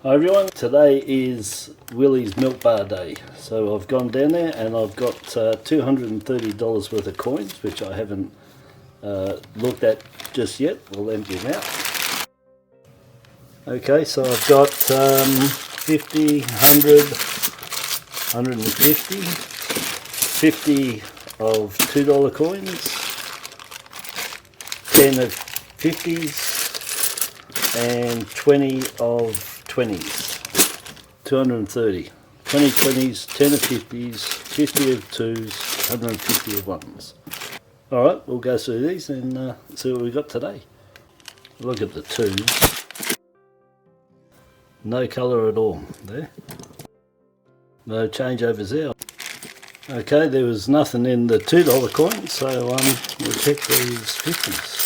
Hi everyone, today is Willy's Milk Bar Day. So I've gone down there and I've got $230 worth of coins, which I haven't looked at just yet. We'll empty them out. Okay, so I've got 50, 100, 150, 50 of $2 coins, 10 of 50s, and 20 of 20s, 230, 20 20s, 10 of 50s, 50 of 2s, 150 of 1s. Alright, we'll go through these and see what we got today. Look at the 2s. No colour at all there. No changeovers there. Okay, there was nothing in the $2 coin, so we'll check these 50s.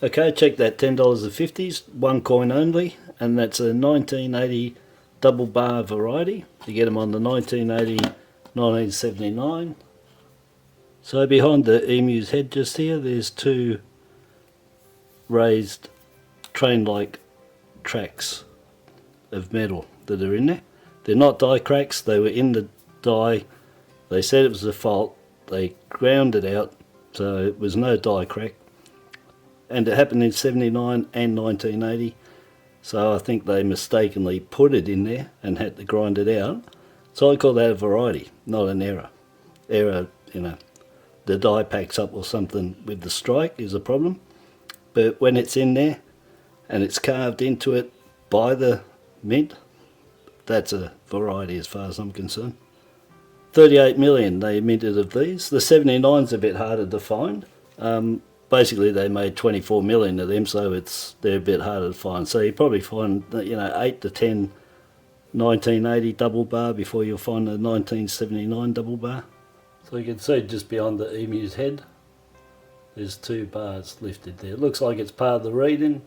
Okay, check that $10 of 50s, one coin only, and that's a 1980 double bar variety. You get them on the 1980, 1979. So behind the emu's head just here, there's two raised train-like tracks of metal that are in there. They're not die cracks, they were in the die. They said it was a fault, they ground it out, so it was no die crack. And it happened in 79 and 1980, so I think they mistakenly put it in there and had to grind it out. So I call that a variety, not an error. Error, you know, the die packs up or something with the strike is a problem, but when it's in there and it's carved into it by the mint, that's a variety as far as I'm concerned. 38 million they minted of these. The 79's a bit harder to find. Basically they made 24 million of them, so they're a bit harder to find. So you probably find, you know, 8 to 10 1980 double bar before you'll find the 1979 double bar. So you can see just beyond the emu's head there's two bars lifted there. It looks like it's part of the reading.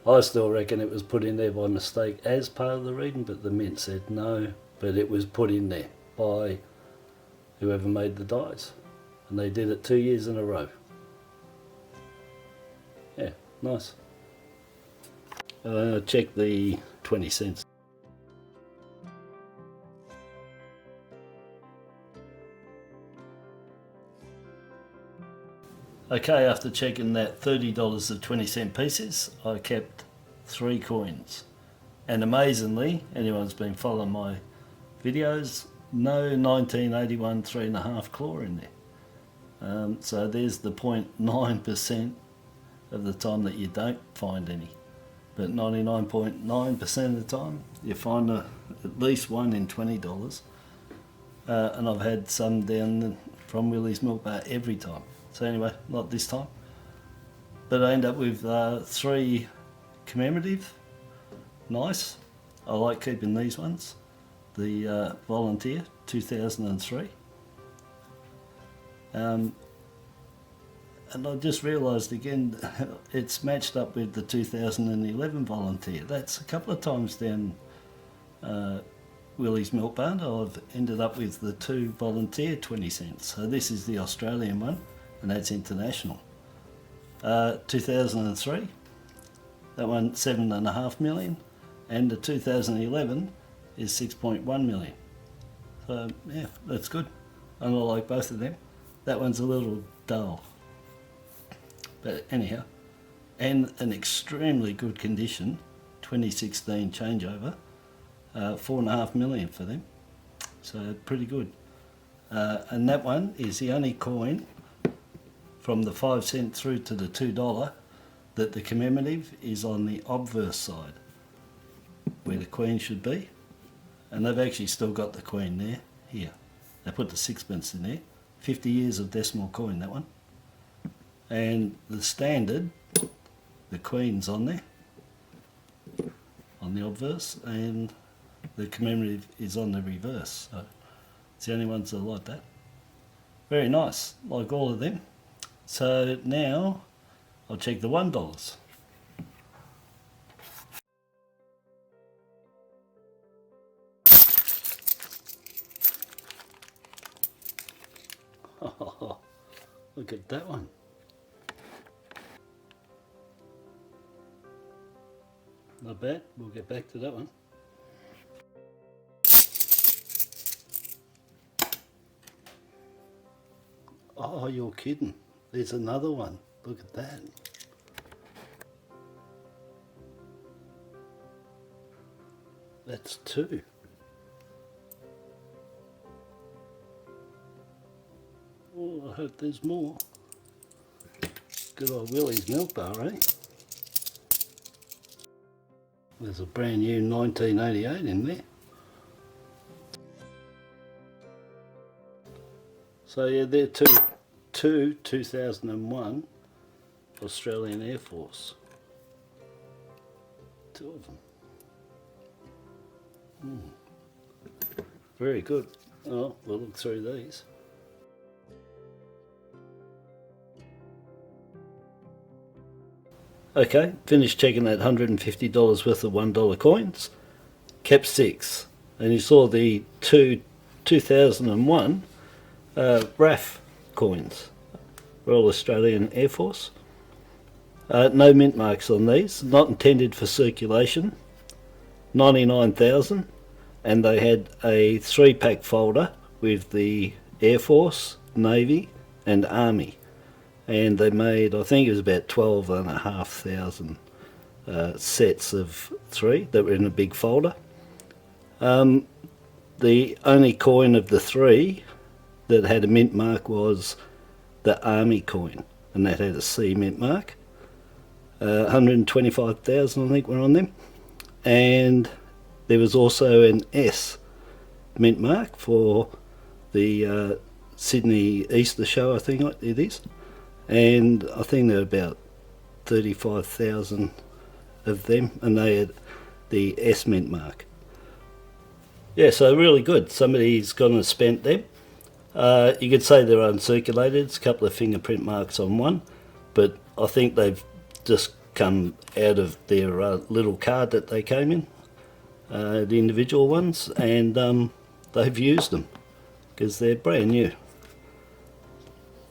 I still reckon it was put in there by mistake as part of the reading, but the mint said no, but it was put in there by whoever made the dies, and they did it 2 years in a row. Yeah, nice. Check the 20 cents. Okay, after checking that $30 of 20-cent pieces, I kept 3 coins. And amazingly, anyone's been following my videos, no 1981 3.5 claw in there. So there's the 0.9% of the time that you don't find any, but 99.9% of the time you find at least one in $20, and I've had some down from Willy's Milk Bar every time. So anyway, not this time, but I end up with 3 commemorative. Nice. I like keeping these ones. The Volunteer 2003. And I just realised again, it's matched up with the 2011 Volunteer. That's a couple of times down Willy's Milk Bar. I've ended up with the 2 Volunteer 20 cents. So this is the Australian one, and that's international. 2003, that one 7.5 million, and the 2011 is 6.1 million. So yeah, that's good. And I like both of them. That one's a little dull. But anyhow, and an extremely good condition, 2016 changeover, 4.5 million for them, so pretty good. And that one is the only coin from the 5 cent through to the $2 that the commemorative is on the obverse side, where the queen should be, and they've actually still got the queen there, here. They put the sixpence in there, 50 years of decimal coin, that one. And the standard, the queen's on there, on the obverse, and the commemorative is on the reverse. So it's the only ones that are like that. Very nice, like all of them. So now I'll check the $1. Oh, look at that one. Not bad. We'll get back to that one. Oh, you're kidding. There's another one. Look at that. That's two. Oh, I hope there's more. Good old Willy's milk bar, eh? There's a brand new 1988 in there. So yeah, they're two 2001 Australian Air Force. Two of them. Very good. Oh, we'll look through these. Okay, finished checking that $150 worth of $1 coins. Kept 6. And you saw the two 2001 RAAF coins, Royal Australian Air Force. No mint marks on these, not intended for circulation. 99,000, and they had a 3-pack folder with the Air Force, Navy and Army, and they made, I think it was about 12,500 sets of 3 that were in a big folder. The only coin of the 3 that had a mint mark was the Army coin, and that had a C mint mark. 125,000 I think were on them, and there was also an S mint mark for the Sydney Easter show, I think it is, and I think there were about 35,000 of them, and they had the S mint mark. Yeah, so really good. Somebody's gone and spent them. You could say they're uncirculated. It's a couple of fingerprint marks on one, but I think they've just come out of their little card that they came in, the individual ones, and they've used them because they're brand new.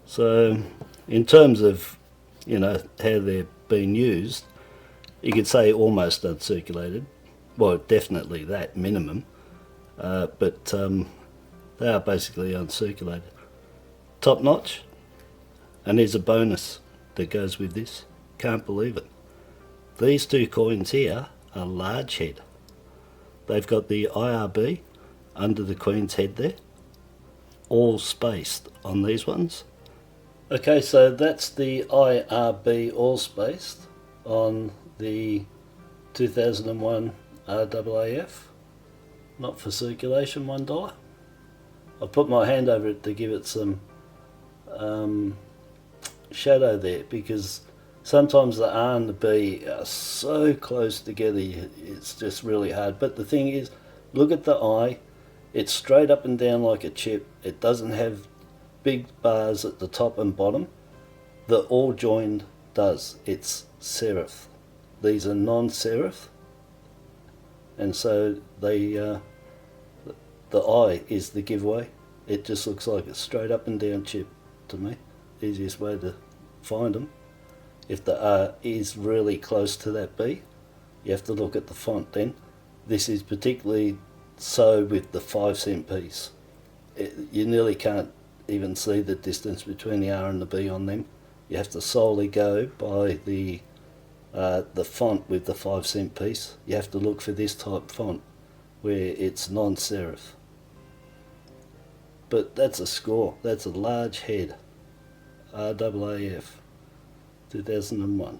So in terms of, you know, how they're being used, you could say almost uncirculated. Well, definitely that minimum, but they are basically uncirculated. Top notch, and there's a bonus that goes with this. Can't believe it. These 2 coins here are large head. They've got the IRB under the Queen's head there, all spaced on these ones. Okay, so that's the IRB all spaced on the 2001 RAAF, not for circulation, $1. I put my hand over it to give it some shadow there, because sometimes the R and the B are so close together, it's just really hard. But the thing is, look at the I, it's straight up and down like a chip. It doesn't have big bars at the top and bottom. The all joined does. It's serif. These are non-serif, and so they the I is the giveaway. It just looks like a straight up and down chip to me. Easiest way to find them. If the R is really close to that B, you have to look at the font then. This is particularly so with the 5-cent piece. You nearly can't even see the distance between the R and the B on them. You have to solely go by the font with the 5-cent piece. You have to look for this type font where it's non-serif. But that's a score. That's a large head. RAAF 2001,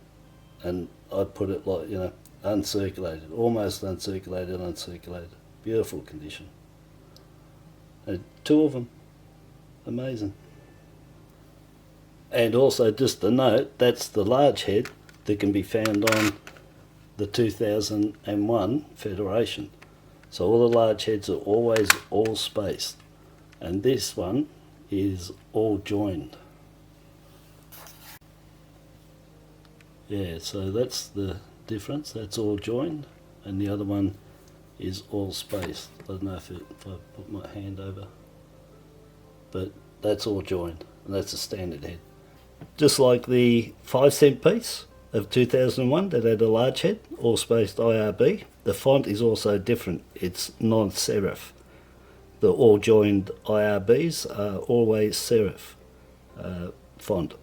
and I'd put it like, you know, uncirculated, almost uncirculated. Beautiful condition. And 2 of them, amazing. And also, just a note, that's the large head that can be found on the 2001 Federation. So all the large heads are always all spaced, and this one is all joined. Yeah, so that's the difference. That's all joined, and the other one is all spaced. I don't know if I put my hand over, but that's all joined, and that's a standard head. Just like the 5-cent piece, of 2001 that had a large head, all spaced IRB. The font is also different. It's non-serif. The all joined IRBs are always serif font.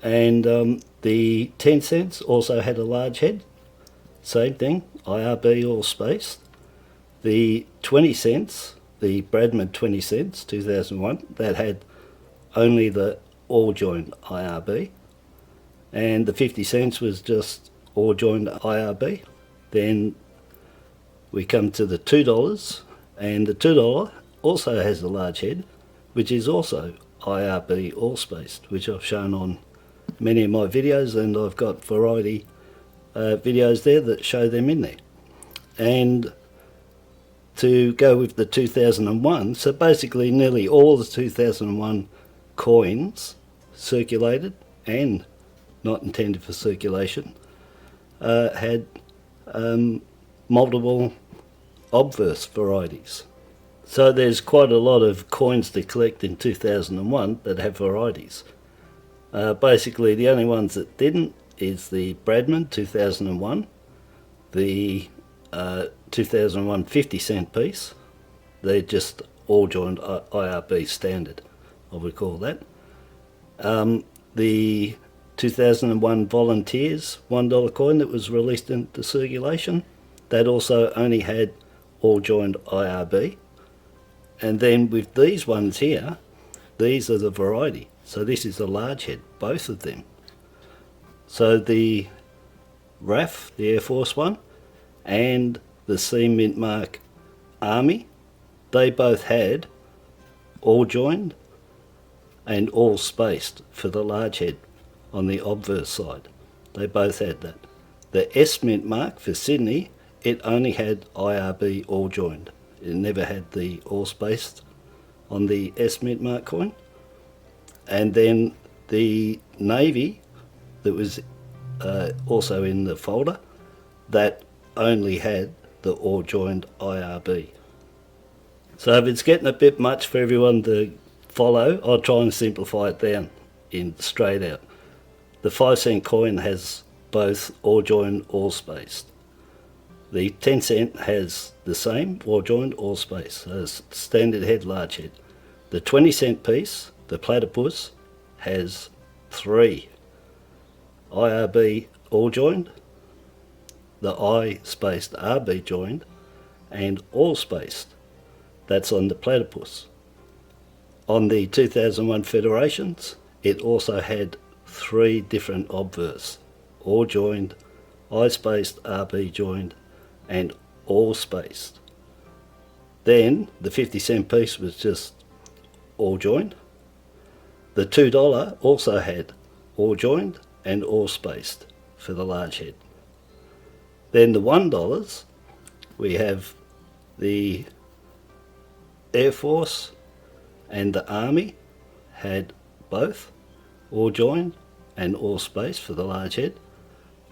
And the 10 cents also had a large head. Same thing, IRB all spaced. The 20 cents, the Bradman 20 cents 2001, that had only the all joined IRB. And the 50 cents was just all joined IRB. Then we come to the $2, and the $2 also has a large head, which is also IRB all spaced, which I've shown on many of my videos, and I've got variety videos there that show them in there. And to go with the 2001, so basically nearly all the 2001 coins circulated and not intended for circulation had multiple obverse varieties. So there's quite a lot of coins to collect in 2001 that have varieties. Basically the only ones that didn't is the Bradman 2001, the 2001 50 cent piece. They're just all joined IRB standard, I would call that. The 2001 Volunteers $1 coin that was released into circulation, that also only had all joined IRB. And then with these ones here, these are the variety. So this is a large head, both of them. So the RAAF, the Air Force one, and the C Mint Mark Army, they both had all joined and all spaced for the large head on the obverse side. They both had that. The S Mint Mark for Sydney, it only had IRB all joined. It never had the all spaced on the S Mint Mark coin. And then the Navy, that was also in the folder, that only had the all joined IRB. So if it's getting a bit much for everyone to follow, I'll try and simplify it down in straight out. The 5 cent coin has both all joined, all spaced. The 10 cent has the same, all joined, all spaced. So it's standard head, large head. The 20 cent piece, the platypus, has 3 IRB all joined, the I spaced RB joined, and all spaced. That's on the platypus. On the 2001 Federations, it also had 3 different obverse, all joined, I spaced, RB joined, and all spaced. Then the 50 cent piece was just all joined. The $2 also had all joined and all spaced for the large head. Then the $1, we have the Air Force and the Army had both all joined and all spaced for the large head.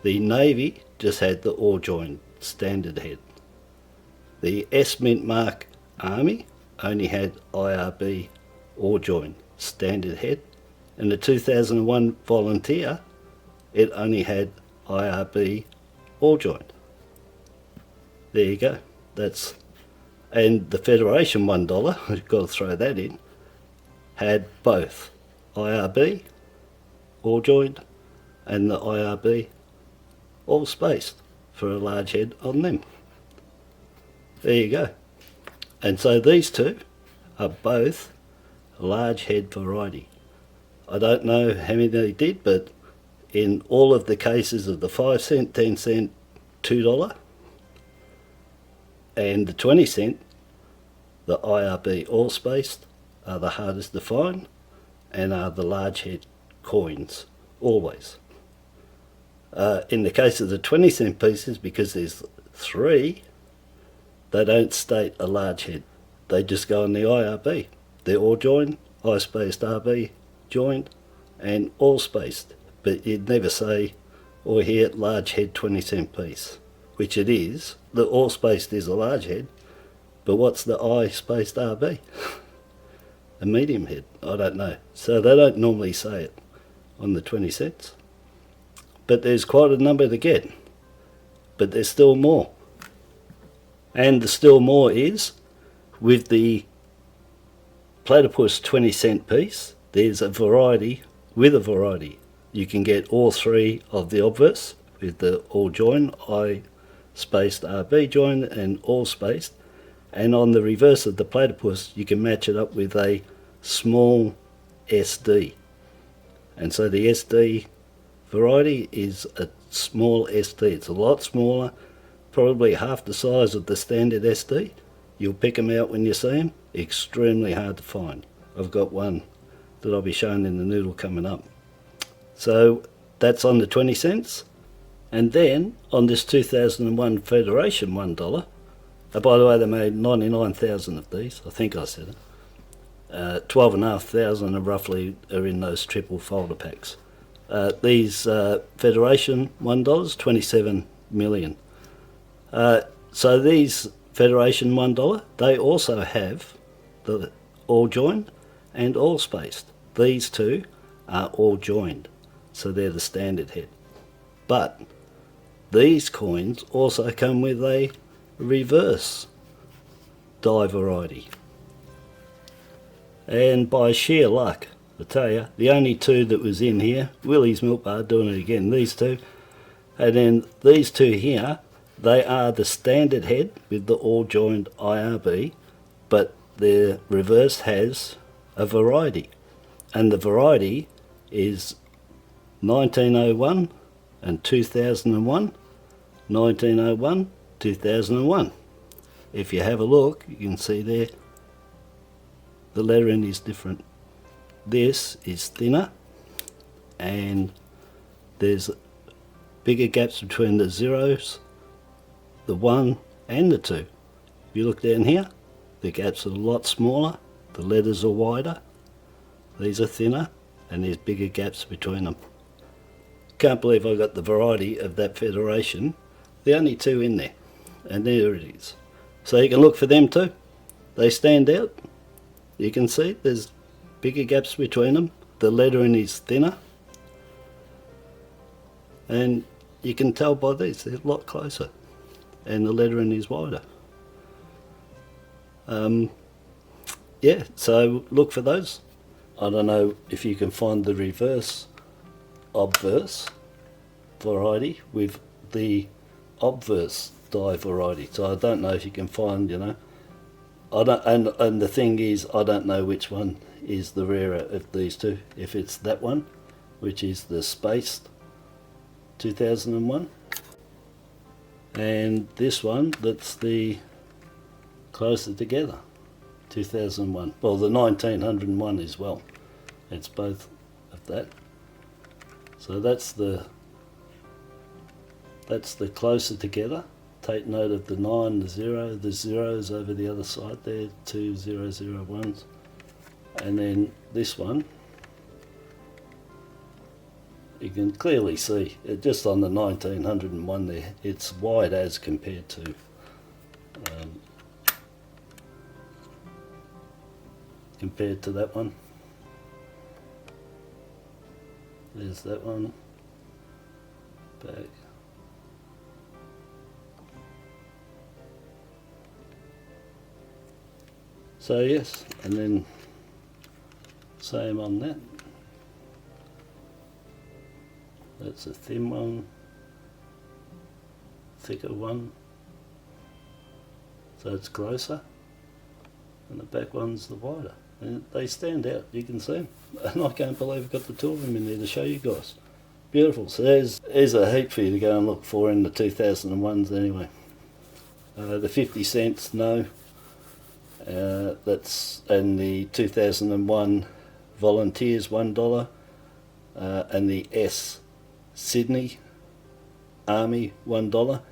The Navy just had the all joined standard head. The S Mint Mark Army only had IRB all joined standard head, and the 2001 Volunteer, it only had IRB all joined. There you go. That's, and the Federation $1, I've got to throw that in, had both IRB all joined and the IRB all spaced for a large head on them. There you go. And so these two are both a large head variety. I don't know how many they did, but in all of the cases of the 5 cent, 10 cent, $2 and the 20 cent, the IRB all spaced are the hardest to find and are the large head coins, always. In the case of the 20 cent pieces, because there's 3, they don't state a large head. They just go on the IRB. They're all joined, I spaced RB joined, and all spaced. But you'd never say, or here, large head 20 cent piece, which it is. The all spaced is a large head, but what's the I spaced RB? A medium head, I don't know. So they don't normally say it on the 20 cents. but there's quite a number to get. But there's still more. And the still more is, with the platypus 20-cent piece, there's a variety with a variety. You can get all three of the obverse with the all join, I spaced RB join and all spaced. And on the reverse of the platypus, you can match it up with a small SD. And so the SD variety is a small SD. It's a lot smaller, probably half the size of the standard SD. You'll pick them out when you see them. Extremely hard to find. I've got one that I'll be showing in the Noodle coming up. So that's on the 20 cents. And then on this 2001 Federation $1, by the way, they made 99,000 of these, I think I said it. 12,500 roughly are in those triple folder packs. These Federation $1, 27 million. So these Federation $1, they also have the all joined and all spaced. These two are all joined, so they're the standard head. But these coins also come with a reverse die variety. And by sheer luck, I tell you, the only two that was in here, Willy's Milk Bar doing it again, these two, and then these two here, they are the standard head with the all joined IRB, but their reverse has a variety, and the variety is 1901 and 2001, 1901, 2001. If you have a look, you can see there the lettering is different. This is thinner and there's bigger gaps between the zeros, the 1 and the 2. If you look down here, the gaps are a lot smaller, the letters are wider, these are thinner, and there's bigger gaps between them. Can't believe I got the variety of that Federation. The only two in there, and there it is. So you can look for them too. They stand out. You can see there's bigger gaps between them. The lettering is thinner, and you can tell by these, they're a lot closer, and the lettering is wider. Yeah, so look for those. I don't know if you can find the reverse obverse variety with the obverse die variety. So I don't know if you can find, you know, and the thing is, I don't know which one is the rarer of these two. If it's that one, which is the spaced 2001, and this one that's the closer together 2001. Well, the 1901 as well. It's both of that. So that's the closer together. Take note of the 9, the 0, the zeros over the other side there, 2 0 0 1s. And then this one, you can clearly see it just on the 1901 there, it's wide as compared to that one. There's that one back. So yes, and then same on that. That's a thin one, thicker one, so it's closer, and the back one's the wider. And they stand out, you can see them. And I can't believe I've got the two of them in there to show you guys. Beautiful. So there's a heap for you to go and look for in the 2001s anyway. The 50 cents, no. That's and the 2001 Volunteers $1, and the S Sydney Army $1.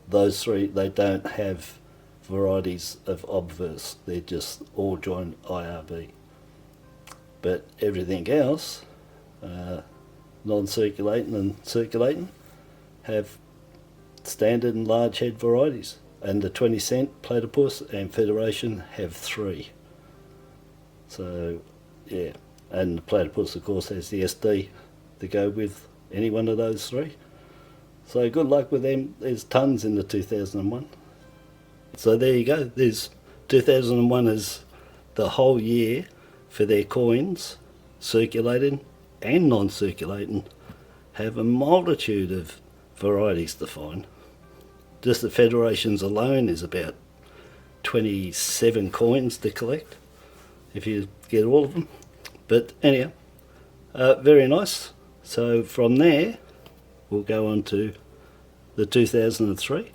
Those three, they don't have varieties of obverse, they're just all joined IRB. But everything else, non-circulating and circulating, have standard and large head varieties. And the 20 cent platypus and Federation have 3. So yeah, and the platypus of course has the SD to go with any one of those three. So good luck with them. There's tons in the 2001. So there you go. There's 2001 is the whole year for their coins, circulating and non-circulating, have a multitude of varieties to find. Just the Federations alone is about 27 coins to collect, if you get all of them. But anyhow, very nice. So from there, we'll go on to the 2003.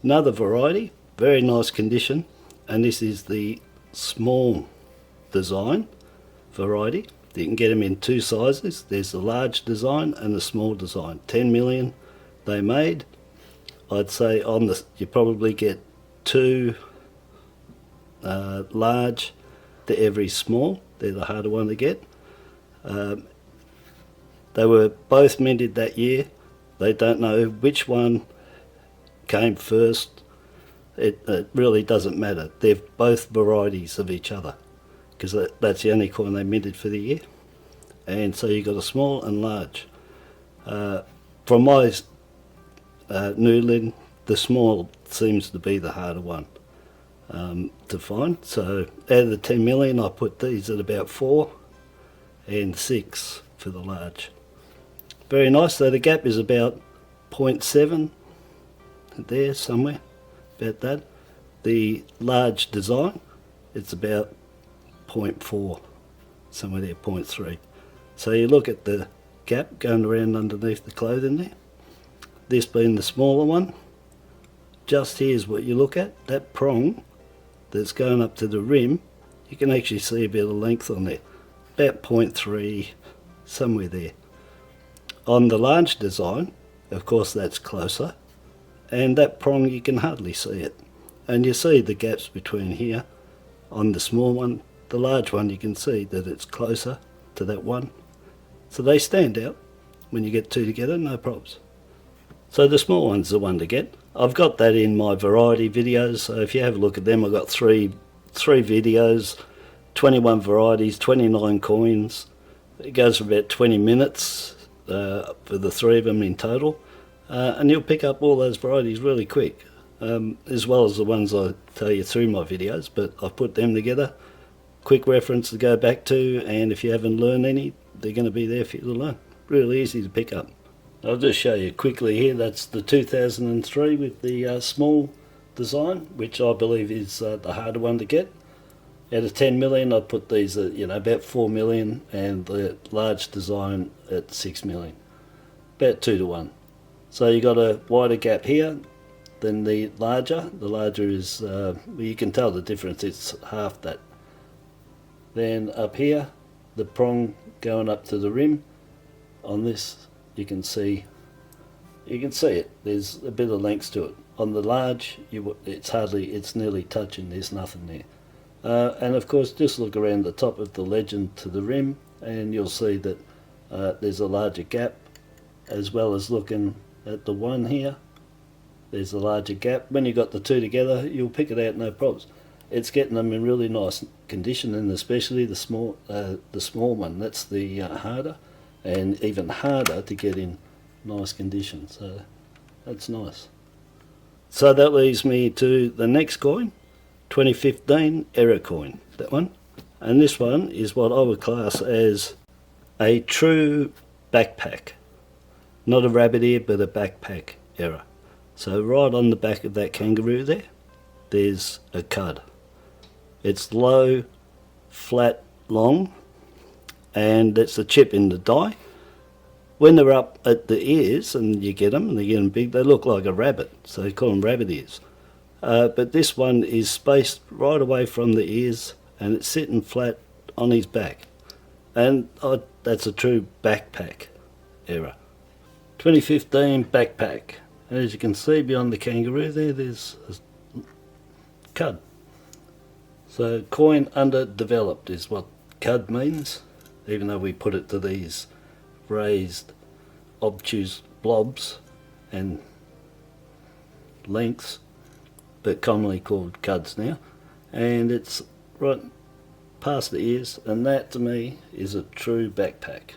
Another variety, very nice condition, and this is the small design variety. You can get them in two sizes. There's the large design and the small design. 10 million they made. I'd say on the you probably get two large to every small. They're the harder one to get. They were both minted that year. They don't know which one came first. It really doesn't matter. They're both varieties of each other, because that's the only coin they minted for the year. And so you got a small and large. From my noodling, the small seems to be the harder one to find. So out of the 10 million, I put these at about 4 and 6 for the large. Very nice. So the gap is about 0.7 there somewhere, about that. The large design, it's about 0.4, somewhere there, 0.3. So you look at the gap going around underneath the clothing there. This being the smaller one, just here's what you look at. That prong that's going up to the rim, you can actually see a bit of length on there. About 0.3, somewhere there. On the large design, of course that's closer, and that prong you can hardly see it. And you see the gaps between here on the small one. The large one you can see that it's closer to that one. So they stand out. When you get two together, no problems. So the small one's the one to get. I've got that in my variety videos, so if you have a look at them, I've got three videos, 21 varieties, 29 coins. It goes for about 20 minutes for the three of them in total. And you'll pick up all those varieties really quick, as well as the ones I tell you through my videos, but I've put them together. Quick reference to go back to, and if you haven't learned any, they're going to be there for you to learn. Really easy to pick up. I'll just show you quickly here. That's the 2003 with the small design, which I believe is the harder one to get. Out of 10 million, I'd put these at about 4 million, and the large design at 6 million. About 2 to 1. So you got a wider gap here than the larger. The larger is, you can tell the difference, it's half that. Then up here, the prong going up to the rim. On this, you can see it. There's a bit of length to it. On the large, it's nearly touching. There's nothing there. And of course, just look around the top of the legend to the rim, and you'll see that there's a larger gap, as well as looking at the one here. There's a larger gap. When you got the two together, you'll pick it out no problems. It's getting them in really nice condition, and especially the small one. That's the harder, and even harder to get in nice condition. So that's nice. So that leads me to the next coin, 2015 error coin. That one, and this one is what I would class as a true backpack, not a rabbit ear, but a backpack error. So right on the back of that kangaroo there's a cud. It's low, flat, long, and it's a chip in the die. When they're up at the ears and you get them, and they get them big, they look like a rabbit, so they call them rabbit ears. But this one is spaced right away from the ears, and it's sitting flat on his back. And that's a true backpack error. 2015 backpack. And as you can see beyond the kangaroo there's a cud. So coin underdeveloped is what cud means, even though we put it to these raised obtuse blobs and lengths, but commonly called cuds now. And it's right past the ears, and that to me is a true backpack.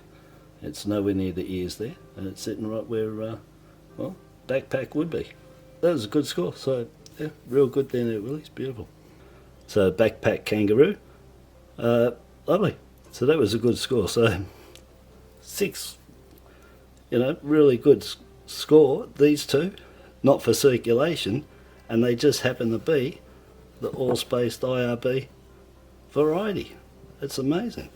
It's nowhere near the ears there, and it's sitting right where, well, backpack would be. That was a good score, so yeah, real good there at Willy's, beautiful. So backpack kangaroo, lovely. So that was a good score. So 6, really good score. These two, not for circulation, and they just happen to be the all-spaced IRB variety. It's amazing.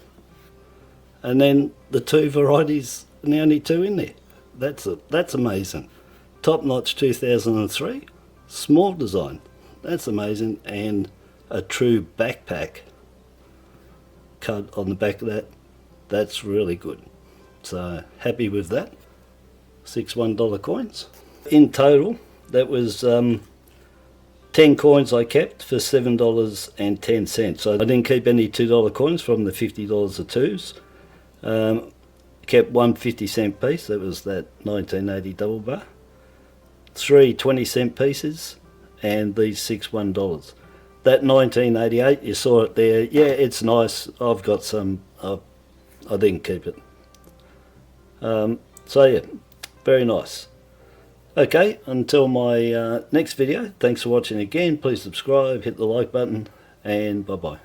And then the 2 varieties, and the only 2 in there. That's amazing. Top Notch 2003, small design. That's amazing, and a true backpack cut on the back of that. That's really good. So happy with that. 6 $1 coins. In total, that was 10 coins I kept for $7.10. So I didn't keep any $2 coins from the $50 of twos. Kept 1 50-cent piece, that was that 1980 double bar. 3 20-cent pieces, and these 6 $1. That 1988, you saw it there. Yeah, it's nice. I've got some. I didn't keep it. So yeah, very nice. Okay, until my next video, thanks for watching again. Please subscribe, hit the like button, and bye-bye.